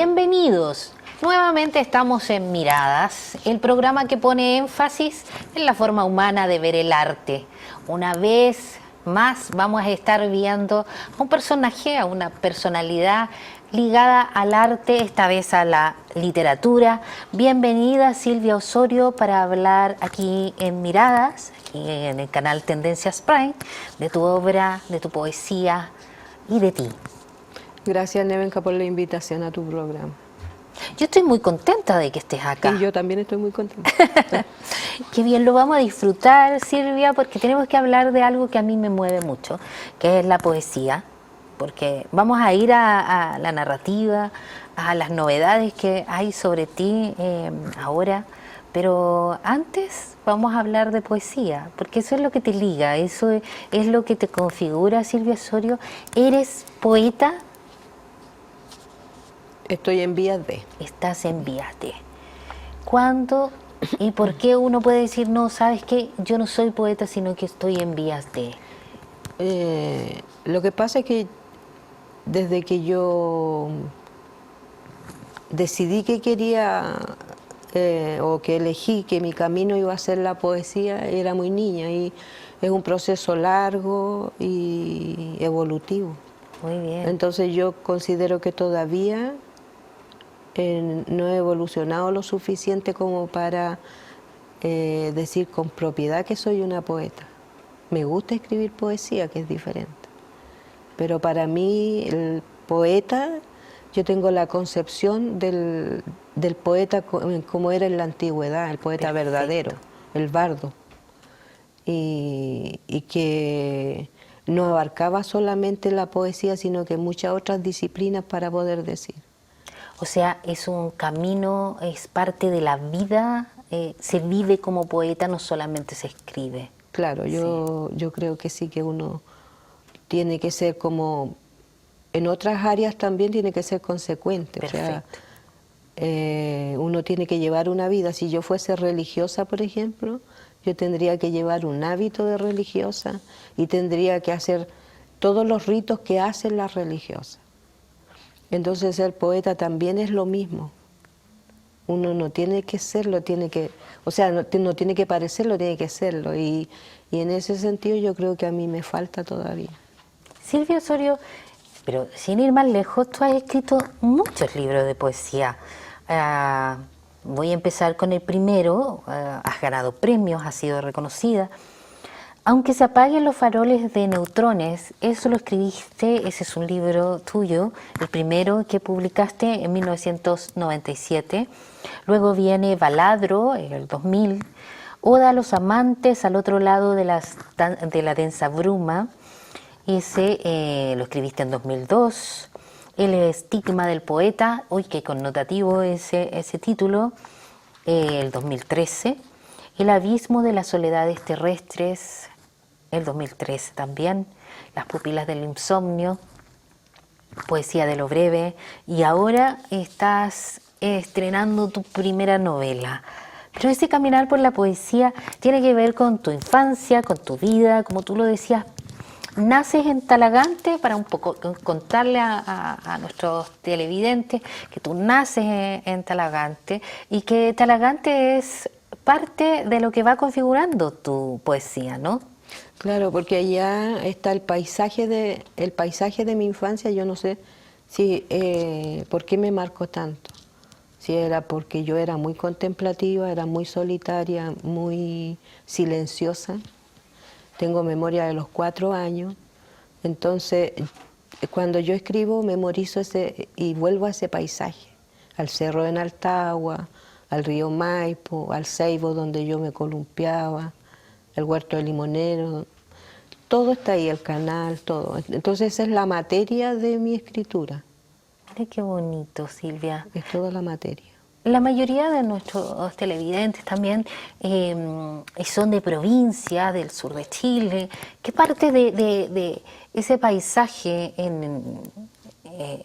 Bienvenidos. Nuevamente estamos en Miradas, el programa que pone énfasis en la forma humana de ver el arte. Una vez más vamos a estar viendo a un personaje, a una personalidad ligada al arte, esta vez a la literatura. Bienvenida Silvia Osorio para hablar aquí en Miradas, aquí en el canal Tendencias Prime, de tu obra, de tu poesía y de ti. Gracias, Nevenka, por la invitación a tu programa. Yo estoy muy contenta de que estés acá. Y yo también estoy muy contenta. Qué bien, lo vamos a disfrutar, Silvia, porque tenemos que hablar de algo que a mí me mueve mucho, que es la poesía, porque vamos a ir a la narrativa, a las novedades que hay sobre ti ahora, pero antes vamos a hablar de poesía, porque eso es lo que te liga, eso es lo que te configura, Silvia Osorio. ¿Eres poeta? Estoy en vías de. Estás en vías de. ¿Cuándo y por qué uno puede decir, no, sabes qué, yo no soy poeta, sino que estoy en vías de? Lo que pasa es que desde que yo decidí que quería o que elegí que mi camino iba a ser la poesía, era muy niña y es un proceso largo y evolutivo. Muy bien. Entonces yo considero que todavía no he evolucionado lo suficiente como para decir con propiedad que soy una poeta. Me gusta escribir poesía, que es diferente. Pero para mí el poeta, yo tengo la concepción del poeta como era en la antigüedad, el poeta Perfecto. verdadero, el bardo. Y que no abarcaba solamente la poesía, sino que muchas otras disciplinas para poder decir. O sea, es un camino, es parte de la vida, se vive como poeta, no solamente se escribe. Claro, yo creo que sí, que uno tiene que ser como, en otras áreas también tiene que ser consecuente. Perfecto. O sea, uno tiene que llevar una vida. Si yo fuese religiosa, por ejemplo, yo tendría que llevar un hábito de religiosa y tendría que hacer todos los ritos que hacen las religiosas. Entonces el poeta también es lo mismo. Uno no tiene que serlo, tiene que, o sea, no tiene que parecerlo, tiene que serlo. Y en ese sentido yo creo que a mí me falta todavía. Silvia Osorio, pero sin ir más lejos, tú has escrito muchos libros de poesía. Voy a empezar con el primero, has ganado premios, has sido reconocida. Aunque se apaguen los faroles de neutrones, eso lo escribiste, ese es un libro tuyo, el primero que publicaste en 1997. Luego viene Baladro, en el 2000, Oda a los amantes al otro lado de la densa bruma, ese lo escribiste en 2002. El estigma del poeta, uy, qué connotativo ese título, el 2013. El abismo de las soledades terrestres, el 2013 también. Las pupilas del insomnio, poesía de lo breve. Y ahora estás estrenando tu primera novela. Pero ese caminar por la poesía tiene que ver con tu infancia, con tu vida, como tú lo decías. Naces en Talagante, para un poco contarle a nuestros televidentes que tú naces en Talagante y que Talagante es parte de lo que va configurando tu poesía, ¿no? Claro, porque allá está el paisaje de mi infancia. Yo no sé si por qué me marcó tanto. Si era porque yo era muy contemplativa, era muy solitaria, muy silenciosa. Tengo memoria de los 4 años. Entonces, cuando yo escribo, memorizo y vuelvo a ese paisaje, al cerro de Naltagua, al río Maipo, al Ceibo donde yo me columpiaba, el huerto de limonero. Todo está ahí, el canal, todo. Entonces esa es la materia de mi escritura. Mira qué bonito, Silvia. Es toda la materia. La mayoría de nuestros televidentes también son de provincia, del sur de Chile. ¿Qué parte de ese paisaje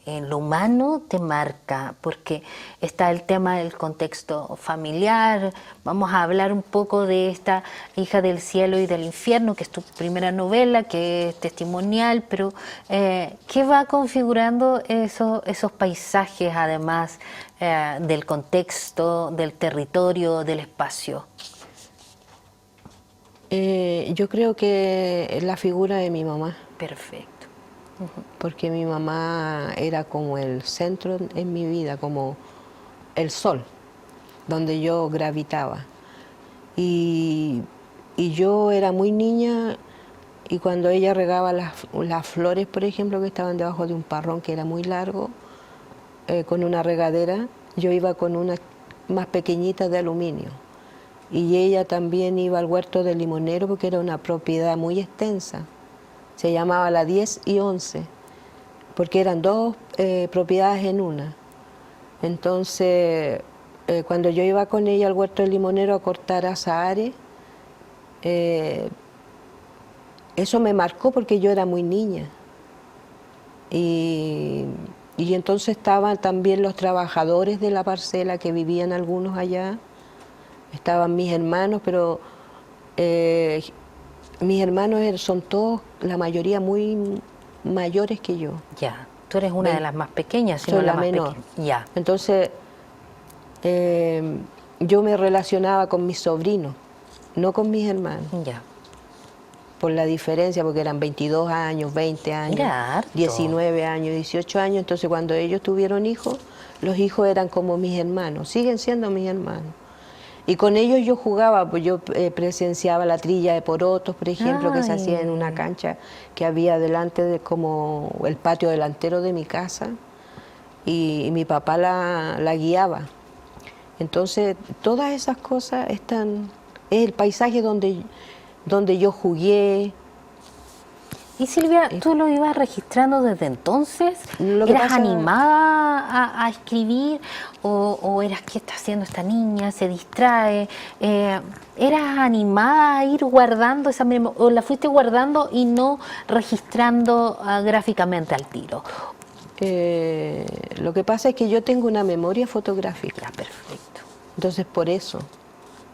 en lo humano te marca, porque está el tema del contexto familiar. Vamos a hablar un poco de esta Hija del Cielo y del Infierno, que es tu primera novela, que es testimonial, pero ¿qué va configurando esos paisajes, además del contexto, del territorio, del espacio? Yo creo que la figura de mi mamá. Perfecto. Porque mi mamá era como el centro en mi vida, como el sol, donde yo gravitaba. Y yo era muy niña y cuando ella regaba las flores, por ejemplo, que estaban debajo de un parrón que era muy largo, con una regadera, yo iba con unas más pequeñitas de aluminio. Y ella también iba al huerto del limonero porque era una propiedad muy extensa. Se llamaba la 10 y 11, porque eran dos propiedades en una. Entonces, cuando yo iba con ella al huerto del limonero a cortar azahares, eso me marcó porque yo era muy niña. Y entonces estaban también los trabajadores de la parcela, que vivían algunos allá. Estaban mis hermanos, pero mis hermanos son todos, la mayoría muy mayores que yo. Ya, tú eres una de las más pequeñas, sino Soy la la más menor. pequeña. Ya. Entonces, yo me relacionaba con mis sobrinos, no con mis hermanos, Ya. por la diferencia, porque eran 22 años, 20 años, Mira, harto. 19 años, 18 años. Entonces, cuando ellos tuvieron hijos, los hijos eran como mis hermanos, siguen siendo mis hermanos. Y con ellos yo jugaba, pues yo presenciaba la trilla de porotos, por ejemplo, que se hacía en una cancha que había delante de como el patio delantero de mi casa, y mi papá la guiaba. Entonces, todas esas cosas están, es el paisaje donde yo jugué. Y Silvia, ¿tú lo ibas registrando desde entonces? Lo que ¿Eras pasa- animada a escribir? ¿O eras, qué está haciendo esta niña? ¿Se distrae? ¿Eras animada a ir guardando esa memoria? ¿O la fuiste guardando y no registrando gráficamente al tiro? Lo que pasa es que yo tengo una memoria fotográfica. Ya, perfecto. Entonces, por eso,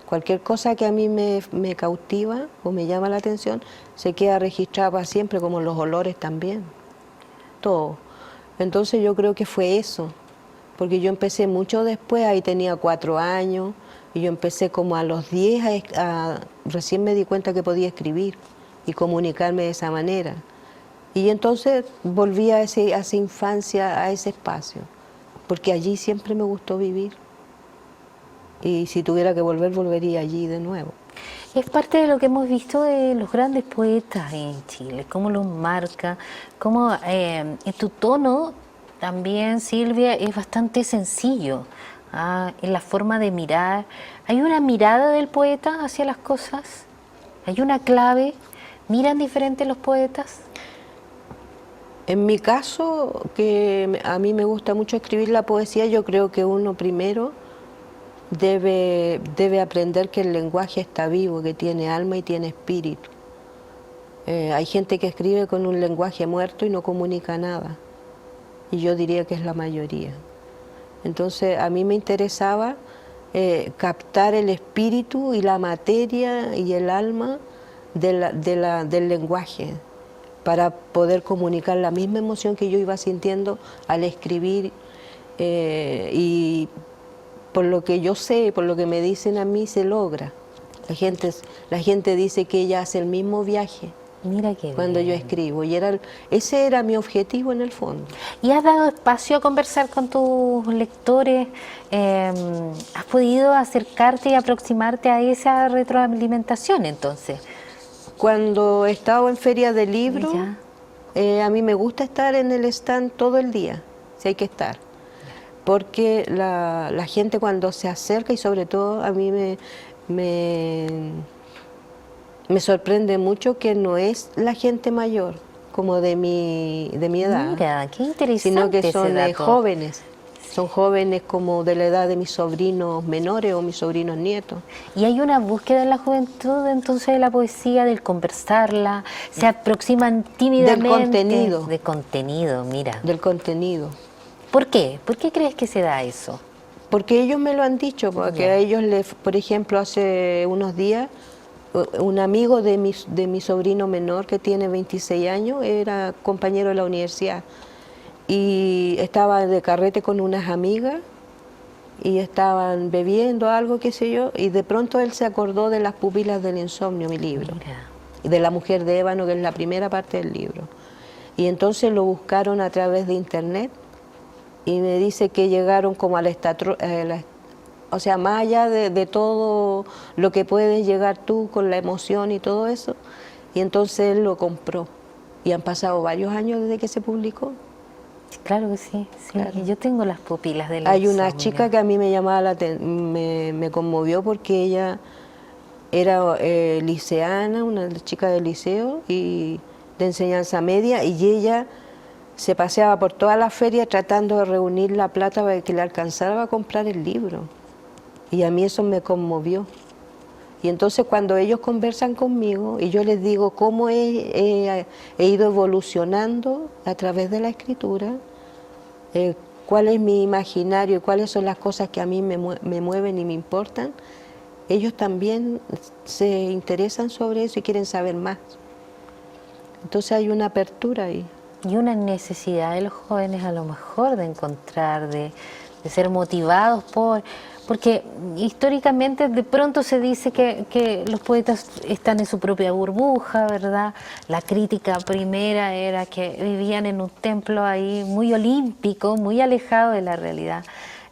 cualquier cosa que a mí me cautiva o me llama la atención, se queda registrada para siempre, como los olores también, todo. Entonces yo creo que fue eso, porque yo empecé mucho después, ahí tenía 4 años, y yo empecé como a los 10, recién me di cuenta que podía escribir y comunicarme de esa manera. Y entonces volví a esa infancia, a ese espacio, porque allí siempre me gustó vivir. Y si tuviera que volver, volvería allí de nuevo. Es parte de lo que hemos visto de los grandes poetas en Chile, cómo los marca, cómo en tu tono también, Silvia, es bastante sencillo, en la forma de mirar. ¿Hay una mirada del poeta hacia las cosas? ¿Hay una clave? ¿Miran diferente los poetas? En mi caso, que a mí me gusta mucho escribir la poesía, yo creo que uno primero debe aprender que el lenguaje está vivo, que tiene alma y tiene espíritu. Hay gente que escribe con un lenguaje muerto y no comunica nada, y yo diría que es la mayoría. Entonces a mí me interesaba captar el espíritu y la materia y el alma del lenguaje, para poder comunicar la misma emoción que yo iba sintiendo al escribir, y por lo que yo sé, por lo que me dicen a mí, se logra. La gente dice que ella hace el mismo viaje. Mira qué Cuando bien. yo escribo, y ese era mi objetivo en el fondo. ¿Y has dado espacio a conversar con tus lectores? ¿Has podido acercarte y aproximarte a esa retroalimentación entonces? Cuando he estado en feria de libros, Ya. a mí me gusta estar en el stand todo el día, si hay que estar. Porque la gente cuando se acerca, y sobre todo a mí me sorprende mucho que no es la gente mayor, como de mi edad, Mira, qué interesante sino que ese son dato. jóvenes. Son jóvenes como de la edad de mis sobrinos menores o mis sobrinos nietos. Y hay una búsqueda en la juventud entonces de la poesía, del conversarla, se aproximan tímidamente. Del contenido. De contenido, mira. Del contenido. ¿Por qué? ¿Por qué crees que se da eso? Porque ellos me lo han dicho, porque Ya. a ellos, por ejemplo, hace unos días, un amigo de mi sobrino menor, que tiene 26 años, era compañero de la universidad, y estaba de carrete con unas amigas, y estaban bebiendo algo, qué sé yo, y de pronto él se acordó de Las pupilas del insomnio, mi libro, Mira. y de La mujer de ébano, que es la primera parte del libro. Y entonces lo buscaron a través de internet, y me dice que llegaron como a la estatua, o sea, más allá de todo lo que puedes llegar tú con la emoción y todo eso, y entonces él lo compró. Y han pasado varios años desde que se publicó. Claro que sí, sí. Claro. Yo tengo Las pupilas del Hay una insomnio. chica que a mí me llamaba me conmovió porque ella era liceana, una chica de liceo y de enseñanza media, y ella se paseaba por toda la feria tratando de reunir la plata para que le alcanzara a comprar el libro. Y a mí eso me conmovió. Y entonces cuando ellos conversan conmigo y yo les digo cómo he ido evolucionando a través de la escritura, cuál es mi imaginario y cuáles son las cosas que a mí me mueven y me importan, ellos también se interesan sobre eso y quieren saber más. Entonces hay una apertura ahí. Y una necesidad de los jóvenes a lo mejor de encontrar, de ser motivados porque históricamente de pronto se dice que los poetas están en su propia burbuja, ¿verdad? La crítica primera era que vivían en un templo ahí muy olímpico, muy alejado de la realidad.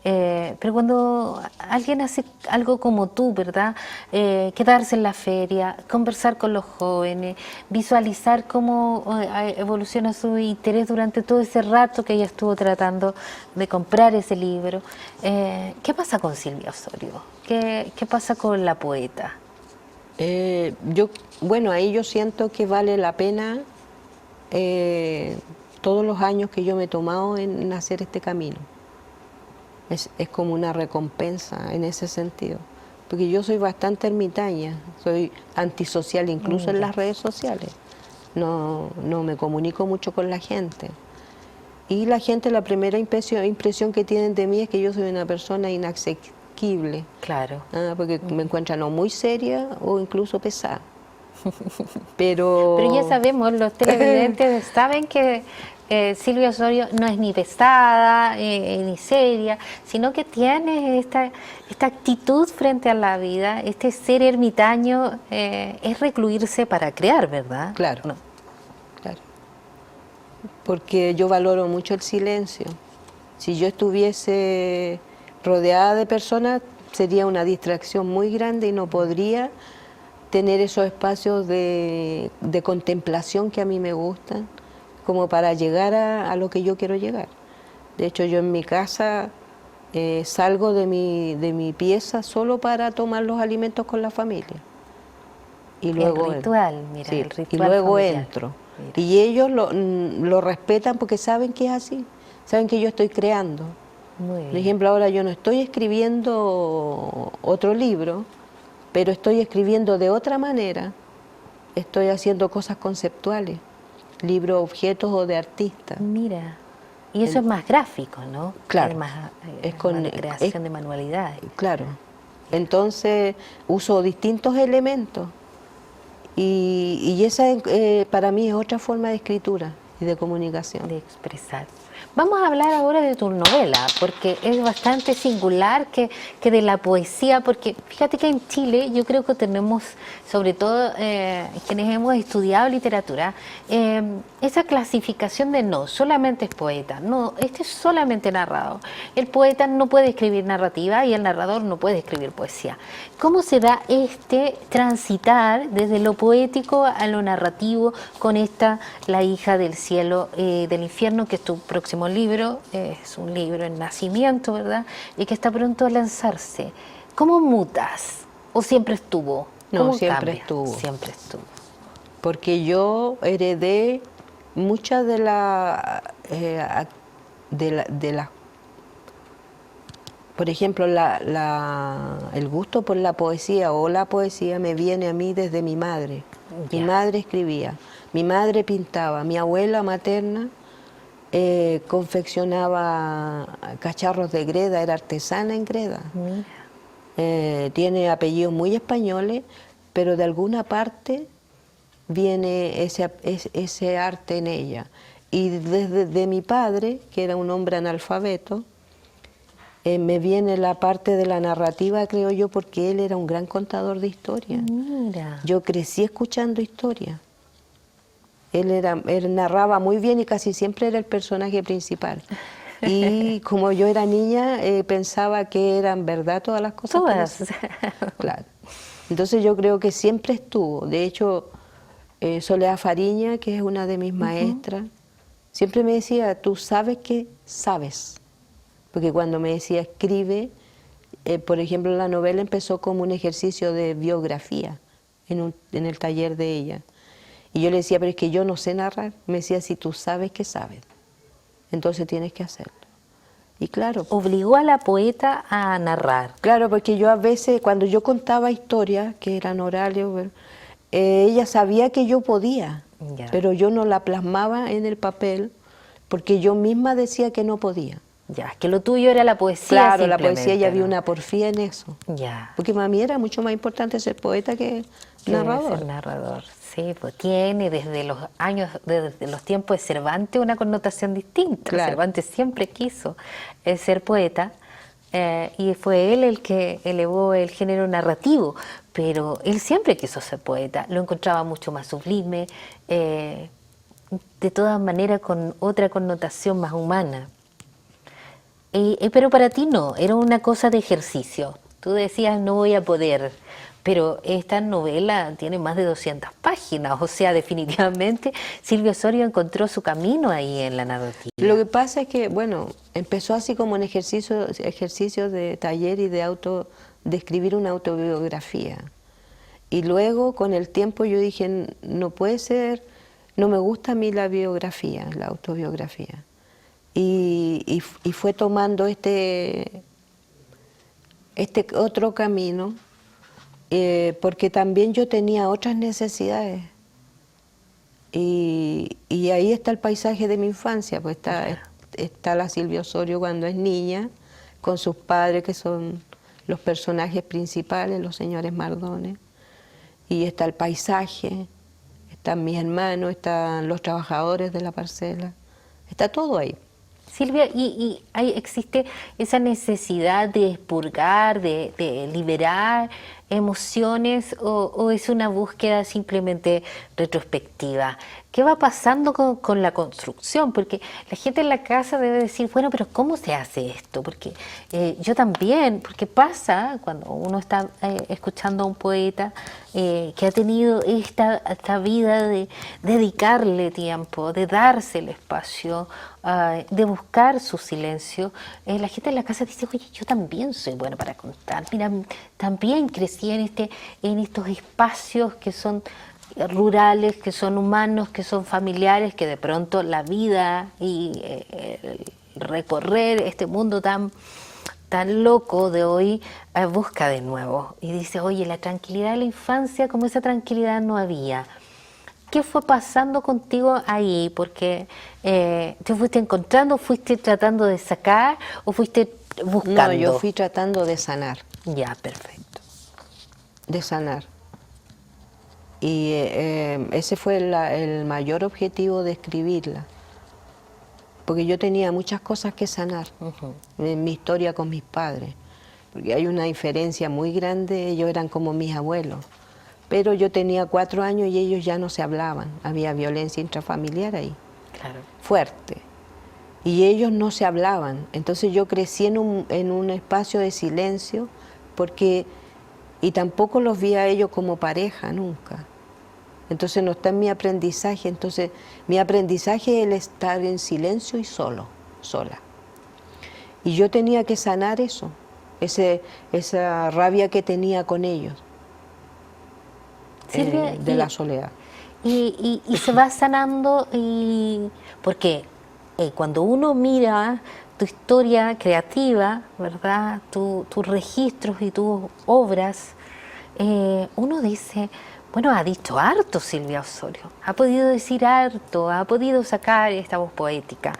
Pero cuando alguien hace algo como tú, ¿verdad? Quedarse en la feria, conversar con los jóvenes, visualizar cómo evoluciona su interés durante todo ese rato que ella estuvo tratando de comprar ese libro. ¿Qué pasa con Silvia Osorio? ¿Qué pasa con la poeta? Bueno, ahí yo siento que vale la pena todos los años que yo me he tomado en hacer este camino. Es como una recompensa en ese sentido, porque yo soy bastante ermitaña, soy antisocial incluso en las redes sociales, no me comunico mucho con la gente, y la gente, la primera impresión que tienen de mí es que yo soy una persona inaccesible, Claro. porque me encuentran o muy seria o incluso pesada. Pero ya sabemos, los televidentes saben que Silvia Osorio no es ni pesada ni seria, sino que tiene esta actitud frente a la vida, este ser ermitaño, es recluirse para crear, ¿verdad? Claro, No. claro. Porque yo valoro mucho el silencio. Si yo estuviese rodeada de personas, sería una distracción muy grande y no podría tener esos espacios de contemplación que a mí me gustan, como para llegar a lo que yo quiero llegar. De hecho, yo en mi casa salgo de mi pieza solo para tomar los alimentos con la familia. Y luego el ritual, mira, sí, el ritual y luego familiar. entro. Mira. Y ellos lo respetan porque saben que es así, saben que yo estoy creando. Muy bien. Por ejemplo, ahora yo no estoy escribiendo otro libro, pero estoy escribiendo de otra manera, estoy haciendo cosas conceptuales, libros, objetos o de artistas. Mira, y eso es más gráfico, ¿no? Claro, Es más, es más de creación de manualidades. Claro, entonces uso distintos elementos y esa para mí es otra forma de escritura y de comunicación. De expresar. Vamos a hablar ahora de tu novela, porque es bastante singular que de la poesía, porque fíjate que en Chile yo creo que tenemos, sobre todo quienes hemos estudiado literatura, esa clasificación de no, solamente es poeta, no, este es solamente narrador. El poeta no puede escribir narrativa y el narrador no puede escribir poesía. ¿Cómo se da este transitar desde lo poético a lo narrativo con esta La hija del cielo, del infierno, que es tu próximo libro, es un libro en nacimiento, ¿verdad? Y que está pronto a lanzarse. ¿Cómo mutas? ¿O siempre estuvo? No, siempre cambia? estuvo. Siempre estuvo. Porque yo heredé muchas de las por ejemplo, el gusto por la poesía o la poesía me viene a mí desde mi madre. Mi Ya. madre escribía, mi madre pintaba, mi abuela materna confeccionaba cacharros de greda, era artesana en greda. Mira. Tiene apellidos muy españoles, pero de alguna parte viene ese arte en ella. Y desde de mi padre, que era un hombre analfabeto, me viene la parte de la narrativa, creo yo, porque él era un gran contador de historias. Mira. Yo crecí escuchando historias. Él narraba muy bien y casi siempre era el personaje principal. Y como yo era niña, pensaba que eran verdad todas las cosas. Todas. Claro. Entonces yo creo que siempre estuvo. De hecho, Soledad Fariña, que es una de mis maestras, siempre me decía, tú sabes que sabes. Porque cuando me decía escribe, por ejemplo, la novela empezó como un ejercicio de biografía en el taller de ella. Y yo le decía, pero es que yo no sé narrar. Me decía, si tú sabes que sabes, entonces tienes que hacerlo. Y claro, Obligó a la poeta a narrar. claro, porque yo a veces, cuando yo contaba historias, que eran orales, bueno, ella sabía que yo podía, Ya. pero yo no la plasmaba en el papel, porque yo misma decía que no podía. Ya, que lo tuyo era la poesía. Claro, la simplemente, poesía, ella vio ¿no? una porfía en eso. Ya. Porque para mí era mucho más importante ser poeta que Que narrador. ser narrador. Sí, pues tiene desde los tiempos de Cervantes una connotación distinta. Claro. Cervantes siempre quiso ser poeta y fue él el que elevó el género narrativo, pero él siempre quiso ser poeta, lo encontraba mucho más sublime, de todas maneras con otra connotación más humana. Pero para ti no, era una cosa de ejercicio. Tú decías, no voy a poder, pero esta novela tiene más de 200 páginas, o sea, definitivamente Silvia Osorio encontró su camino ahí en la narrativa. Lo que pasa es que, bueno, empezó así como en ejercicio de taller y de escribir una autobiografía. Y luego, con el tiempo, yo dije, no puede ser, no me gusta a mí la biografía, la autobiografía. Y fue tomando este otro camino, porque también yo tenía otras necesidades. Y ahí está el paisaje de mi infancia, pues está la Silvia Osorio cuando es niña, con sus padres que son los personajes principales, los señores Mardones, y está el paisaje, están mis hermanos, están los trabajadores de la parcela, está todo ahí. Silvia, ¿y existe esa necesidad de expurgar, de liberar emociones o es una búsqueda simplemente retrospectiva? ¿Qué va pasando con la construcción? Porque la gente en la casa debe decir, bueno, pero ¿cómo se hace esto? Porque yo también, porque pasa cuando uno está escuchando a un poeta que ha tenido esta vida de dedicarle tiempo, de darse el espacio, de buscar su silencio. La gente en la casa dice, oye, yo también soy buena para contar. Mira, también crecí en estos espacios que son rurales, que son humanos, que son familiares, que de pronto la vida y el recorrer este mundo tan loco de hoy busca de nuevo y dice, oye, la tranquilidad de la infancia, como esa tranquilidad no había. ¿Qué fue pasando contigo ahí? Porque te fuiste encontrando, fuiste tratando de sacar o fuiste buscando. No, yo fui tratando de sanar. Ya, perfecto. De sanar. Y ese fue el mayor objetivo de escribirla. Porque yo tenía muchas cosas que sanar en mi historia con mis padres. Porque hay una diferencia muy grande, ellos eran como mis abuelos. Pero yo tenía 4 años y ellos ya no se hablaban. Había violencia intrafamiliar ahí. Claro. Fuerte. Y ellos no se hablaban. Entonces yo crecí en un espacio de silencio y tampoco los vi a ellos como pareja nunca. Entonces no está en mi aprendizaje. Entonces mi aprendizaje es el estar en silencio y sola. Y yo tenía que sanar eso, esa rabia que tenía con ellos, Silvia, de la soledad. Y se va sanando porque cuando uno mira tu historia creativa, ¿verdad? Tus registros y tus obras, uno dice, bueno, ha dicho harto Silvia Osorio, ha podido decir harto, ha podido sacar esta voz poética.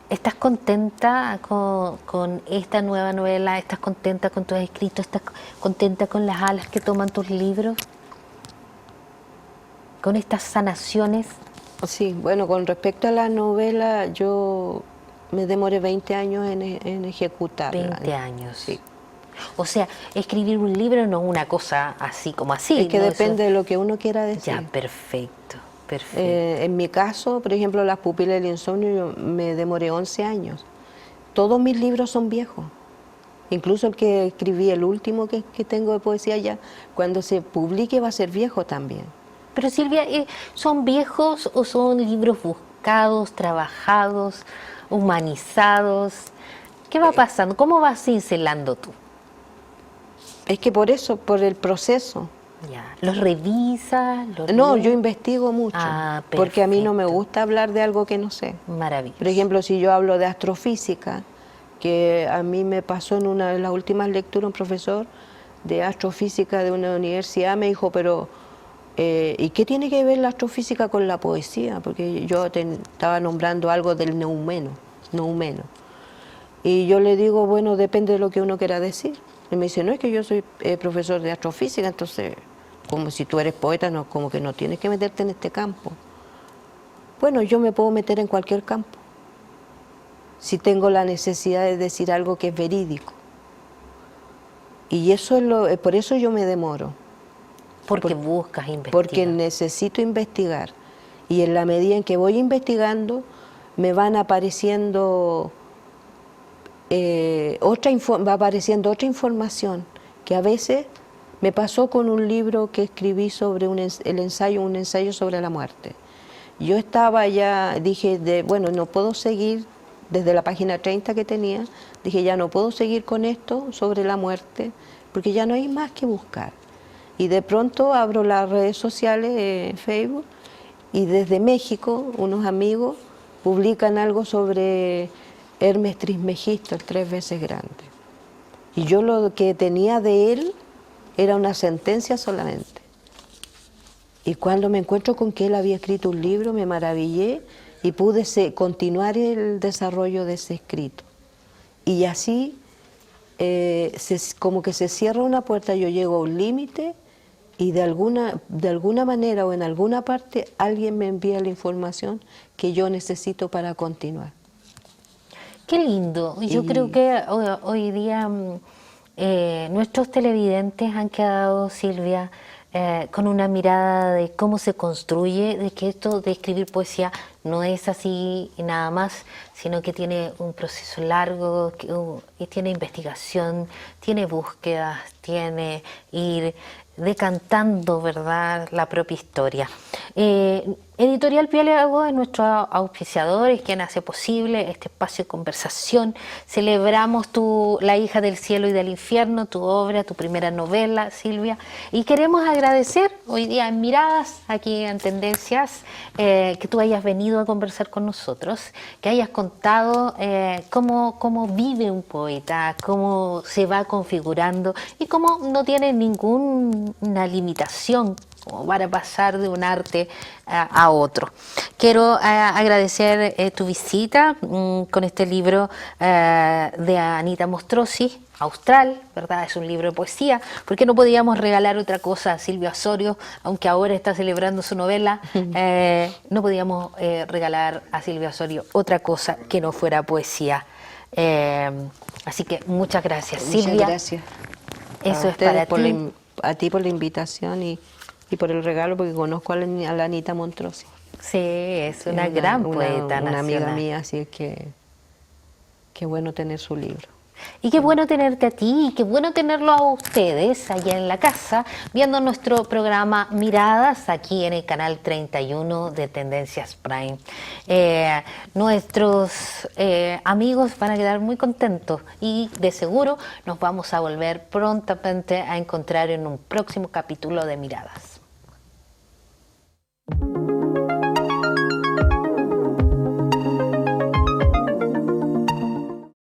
¿Estás contenta con esta nueva novela? ¿Estás contenta con tus escritos? ¿Estás contenta con las alas que toman tus libros? ¿Con estas sanaciones? Sí, bueno, con respecto a la novela, yo me demoré 20 años en ejecutarla. 20 años. Sí. O sea, escribir un libro no es una cosa así como así. Es que ¿no? depende Eso... de lo que uno quiera decir. Ya, perfecto, perfecto. En mi caso, por ejemplo, Las pupilas del insomnio, yo me demoré 11 años. Todos mis libros son viejos. Incluso el que escribí, el último que tengo de poesía ya, cuando se publique va a ser viejo también. Pero Silvia, ¿son viejos o son libros buscados, trabajados, humanizados? ¿Qué va pasando? ¿Cómo vas cincelando tú? Es que por eso, por el proceso. Ya. ¿Los revisas? No, yo investigo mucho, porque a mí no me perfecto. gusta hablar de algo que no sé. Maravilloso. Por ejemplo, si yo hablo de astrofísica, que a mí me pasó en una de las últimas lecturas, un profesor de astrofísica de una universidad me dijo, pero ¿y qué tiene que ver la astrofísica con la poesía? Porque yo estaba nombrando algo del noumeno. Y yo le digo, bueno, depende de lo que uno quiera decir. Y me dice, no, es que yo soy profesor de astrofísica, entonces, como si tú eres poeta, no, como que no tienes que meterte en este campo. Bueno, yo me puedo meter en cualquier campo, si tengo la necesidad de decir algo que es verídico. Y eso es por eso yo me demoro. Porque buscas investigar. Porque necesito investigar. Y en la medida en que voy investigando, me van apareciendo va apareciendo otra información, que a veces me pasó con un libro que escribí sobre un ensayo sobre la muerte. Yo estaba ya, dije, bueno, no puedo seguir, desde la página 30 que tenía, dije, ya no puedo seguir con esto sobre la muerte, porque ya no hay más que buscar. Y de pronto abro las redes sociales, Facebook, y desde México, unos amigos publican algo sobre Hermes Trismegisto, el 3 veces grande. Y yo lo que tenía de él era una sentencia solamente. Y cuando me encuentro con que él había escrito un libro, me maravillé y pude continuar el desarrollo de ese escrito. Y así, como que se cierra una puerta, yo llego a un límite y de alguna manera o en alguna parte alguien me envía la información que yo necesito para continuar. Qué lindo. Yo creo que hoy día nuestros televidentes han quedado, Silvia, con una mirada de cómo se construye, de que esto de escribir poesía no es así y nada más, sino que tiene un proceso largo, y tiene investigación, tiene búsquedas, tiene ir decantando, ¿verdad?, la propia historia. Editorial Piélago es nuestro auspiciador, es quien hace posible este espacio de conversación. Celebramos La hija del cielo y del infierno, tu obra, tu primera novela, Silvia, y queremos agradecer hoy día en Miradas, aquí en Tendencias, que tú hayas venido a conversar con nosotros, que hayas contado cómo vive un poeta, cómo se va configurando y cómo no tiene ninguna limitación como para pasar de un arte a otro. Quiero agradecer tu visita con este libro de Anita Mostrosi, Austral, ¿verdad? Es un libro de poesía. ¿Por qué no podíamos regalar otra cosa a Silvia Osorio, aunque ahora está celebrando su novela? No podíamos regalar a Silvia Osorio otra cosa que no fuera poesía. Así que muchas gracias, Silvia. Muchas gracias. Eso es para ti. A ti por la invitación y por el regalo, porque conozco a la Anita Mostrosi. Sí, es una gran poeta una amiga nacional. mía, así es que qué bueno tener su libro. Y qué bueno tenerte a ti, y qué bueno tenerlo a ustedes allá en la casa, viendo nuestro programa Miradas aquí en el canal 31 de Tendencias Prime. Nuestros amigos van a quedar muy contentos y de seguro nos vamos a volver prontamente a encontrar en un próximo capítulo de Miradas.